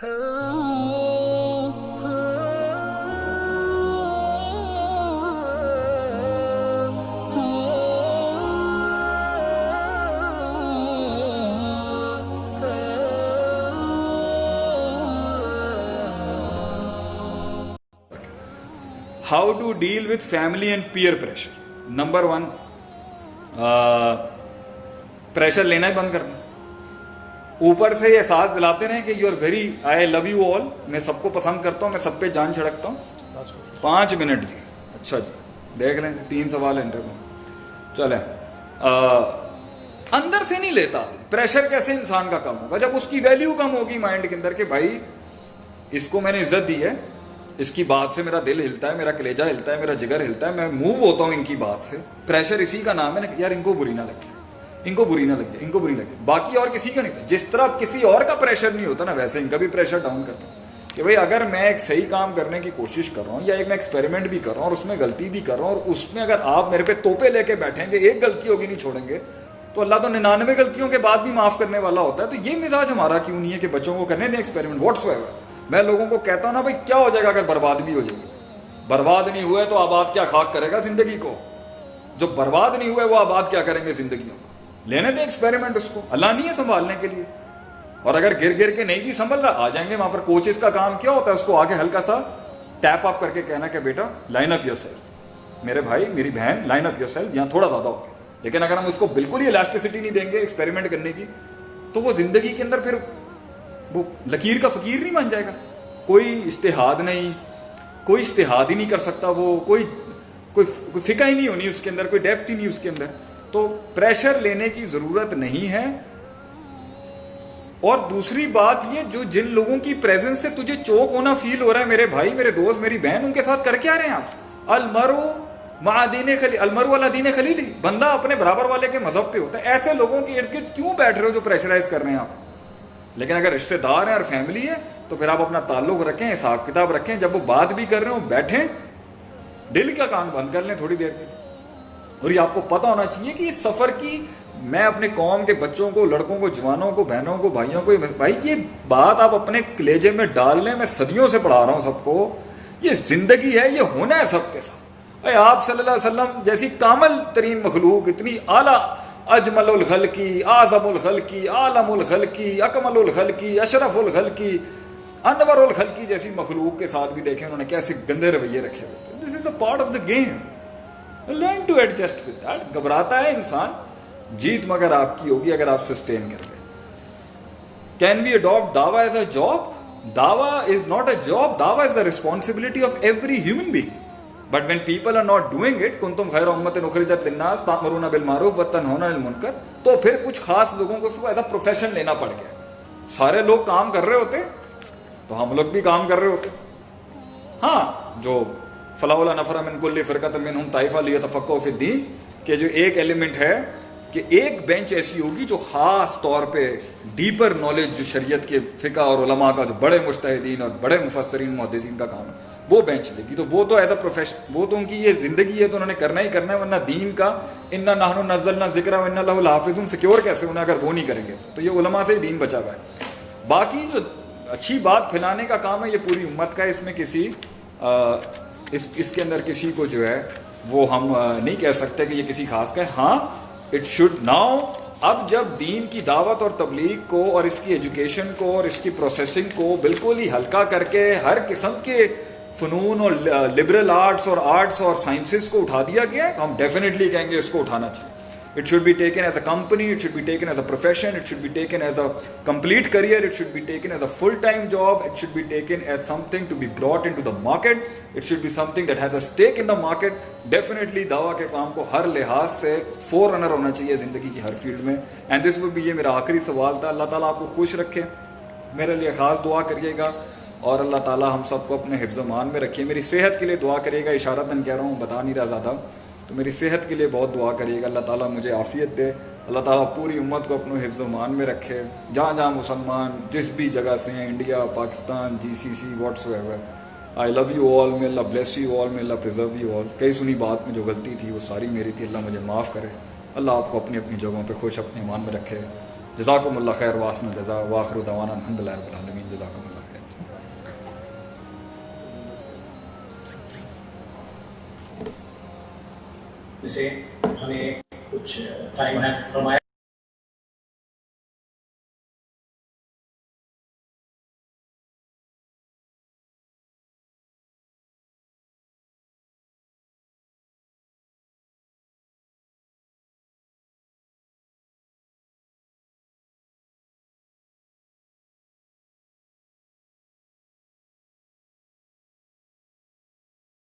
How to deal with family and peer pressure. Number 1, pressure लेना ही बंद कर दो. ऊपर से ये एहसास दिलाते रहे कि you are very, I love you all, मैं सबको पसंद करता हूँ, मैं सब पे जान छिड़कता हूँ. 5 मिनट जी, अच्छा जी, देख लें 3 सवाल इंटरव्यू चले. अंदर से नहीं लेता. प्रेशर कैसे इंसान का कम होगा? जब उसकी वैल्यू कम होगी माइंड के अंदर कि भाई इसको मैंने इज्जत दी है, इसकी बात से मेरा दिल हिलता है, मेरा कलेजा हिलता है, मेरा जिगर हिलता है, मैं मूव होता हूँ इनकी बात से. प्रेशर इसी का नाम है ना, यार इनको बुरी ना लग जाए, इनको बुरी ना लग जाए, इनको बुरी लगे. बाकी और किसी का नहीं था. जिस तरह किसी और का प्रेशर नहीं होता ना, वैसे इनका भी प्रेशर डाउन करता हूँ कि भाई अगर मैं एक सही काम करने की कोशिश कर रहा हूँ या एक मैं एक्सपेरिमेंट भी कर रहा हूँ और उसमें गलती भी कर रहा हूँ और उसमें अगर आप मेरे पे तोपे लेके बैठेंगे, एक गलती होगी नहीं छोड़ेंगे, तो अल्लाह तो 99 गलतियों के बाद भी माफ करने वाला होता है. तो ये मिजाज हमारा क्यों नहीं है कि बच्चों को करने दें एक्सपेरिमेंट व्हाट्सएवर. मैं लोगों को कहता हूँ ना, भाई क्या हो जाएगा अगर बर्बाद भी हो जाएगी? तो बर्बाद नहीं हुए तो आबाद क्या खाक करेगा जिंदगी को? जो बर्बाद नहीं हुए वो आबाद क्या करेंगे जिंदगियों को? लेने दें एक्सपेरिमेंट उसको. अल्लाह नहीं है संभालने के लिए. और अगर गिर गिर के नहीं भी संभल रहा, आ जाएंगे वहां पर. कोचेस का काम क्या होता है? उसको आगे हल्का सा टैप अप करके कहना कि बेटा लाइन अप योरसेल्फ, मेरे भाई मेरी बहन लाइन अप योरसेल्फ, यहाँ थोड़ा ज्यादा हो गया. लेकिन अगर हम उसको बिल्कुल ही इलास्टिसिटी नहीं देंगे एक्सपेरिमेंट करने की, तो वो जिंदगी के अंदर फिर वो लकीर का फकीर नहीं बन जाएगा. कोई इस्तेहाद नहीं, कोई इस्तेहाद ही नहीं कर सकता. वो कोई कोई फिक्र ही नहीं होनी उसके अंदर, कोई डेप्थ ही नहीं उसके अंदर. तो प्रेशर लेने की जरूरत नहीं है. और दूसरी बात ये, जो जिन लोगों की प्रेजेंस से तुझे चोक होना फील हो रहा है, मेरे भाई मेरे दोस्त मेरी बहन, उनके साथ कर क्या रहे हैं आप? अलमरु अला दीन खलील, बंदा अपने बराबर वाले के मजहब पे होता है. ऐसे लोगों के इर्द गिर्द क्यों बैठ रहे हो जो प्रेशराइज कर रहे हैं आप? लेकिन अगर रिश्तेदार हैं और फैमिली है तो फिर आप अपना ताल्लुक रखें, हिसाब किताब रखें. जब वो बात भी कर रहे हो बैठें, दिल का काम बंद कर लें थोड़ी देर के लिए. और ये आपको पता होना चाहिए कि इस सफ़र की, मैं अपने कौम के बच्चों को, लड़कों को, जवानों को, बहनों को, भाइयों को, भाई ये बात आप अपने कलेजे में डाल लें. मैं सदियों से पढ़ा रहा हूँ सबको, ये जिंदगी है, ये होना है सबके साथ. भाई आप सल्लल्लाहु अलैहि वसल्लम जैसी कामल तरीन मखलूक, इतनी आला अजमलुल खल्की, आज़मुल खल्की, आलमुल खल्की, अकमलुल खल्की, अशरफुल खल्की, अनवरुल खल्की जैसी मखलूक के साथ भी देखें उन्होंने कैसे गंदे रवैये रखे हुए थे. This is a part of the game. Learn to adjust with that. घबराता है इंसान, जीत मगर आपकी होगी अगर आप सस्टेन कर ले. कैन वी अडॉप्ट दावा एज अ जॉब? दावा इज नॉट अ जॉब. दावा is the responsibility of every human being. But when people are not doing it, कुंतुम खैर उम्मतिन उखरिजत लिन्नास तामुरूना बिल मारूफ व तनहौना अनिल मुनकर, तो फिर कुछ खास लोगों को उसको एज अ प्रोफेशन लेना पड़ गया. सारे लोग काम कर रहे होते तो हम लोग भी काम कर रहे होते. हाँ, जो फलाउला नफरा मिन कुल्ली फिरकत मिनहुम ताइफा लियतफक्कहू फिद्दीन के जो एक एलिमेंट है कि एक बेंच ऐसी होगी जो खास तौर पे डीपर नॉलेज, जो शरीयत के फ़िक़्ह और उलमा का जो बड़े मुज्तहिदीन और बड़े मुफस्सिरीन मुहद्दिसीन का काम है, वो बेंच लेगी. तो वो तो एज अ प्रोफेशन, वो तो उनकी ये ज़िंदगी है, तो उन्होंने करना ही करना है. वरना दीन का इन्ना नहनु नज़्ज़लना ज़िक्रा व इन्ना लहु लहाफ़िज़ून सिक्योर कैसे होना अगर वो नहीं करेंगे? तो ये उलमा से ही दीन बचा हुआ है. बाकी जो अच्छी बात फैलाने का काम है ये पूरी उम्मत का है. इसमें किसी इसके अंदर किसी को जो है वो हम नहीं कह सकते कि ये किसी खास का है. हाँ, इट शुड नाउ. अब जब दीन की दावत और तबलीग को और इसकी एजुकेशन को और इसकी प्रोसेसिंग को बिल्कुल ही हल्का करके हर किस्म के फ़नून और लिबरल आर्ट्स और आर्ट्स और साइंसेस को उठा दिया गया, तो हम डेफिनेटली कहेंगे इसको उठाना चाहिए. It should be taken as a company, it should be taken as a profession, it should be taken as a complete career, it should be taken as a full time job, it should be taken as something to be brought in to the market, it should be something that has a stake in the market. Definitely दावा के काम को हर लिहाज से four runner होना चाहिए ज़िंदगी की हर फील्ड में. एंड दिस वुड बी, ये मेरा आखिरी सवाल था. अल्लाह ताला आपको खुश रखे, मेरे लिए ख़ास दुआ करिएगा और अल्लाह ताला हम सबको अपने हिफ्ज़ मान में रखिए. मेरी सेहत के लिए दुआ करिएगा, इशारतन कह रहा हूँ, बता नहीं रहा ज़्यादा. तो मेरी सेहत के लिए बहुत दुआ करिएगा. अल्लाह ताला मुझे आफ़ियत दे. अल्लाह ताला पूरी उम्मत को अपने हिफ्ज़ मान में रखे, जहाँ जहाँ मुसलमान जिस भी जगह से हैं, India, Pakistan, GCC, whatsoever. I love you all, may Allah bless you all, may Allah preserve you all. कई सुनी बात में जो गलती थी वो सारी मेरी थी, अल्लाह मुझे माफ़ करे. अल्लाह आपको अपनी अपनी जगहों पर खुश अपने ईमान में रखे. जज़ाकुमुल्लाह खैर, वासन जज़ा, वाखिरु दवाना अल्हम्दुलिल्लाहि रब्बिल आलमीन. जज़ाकुमुल्लाह खैर. سے ہمیں کچھ ٹائم عنایت فرمایا.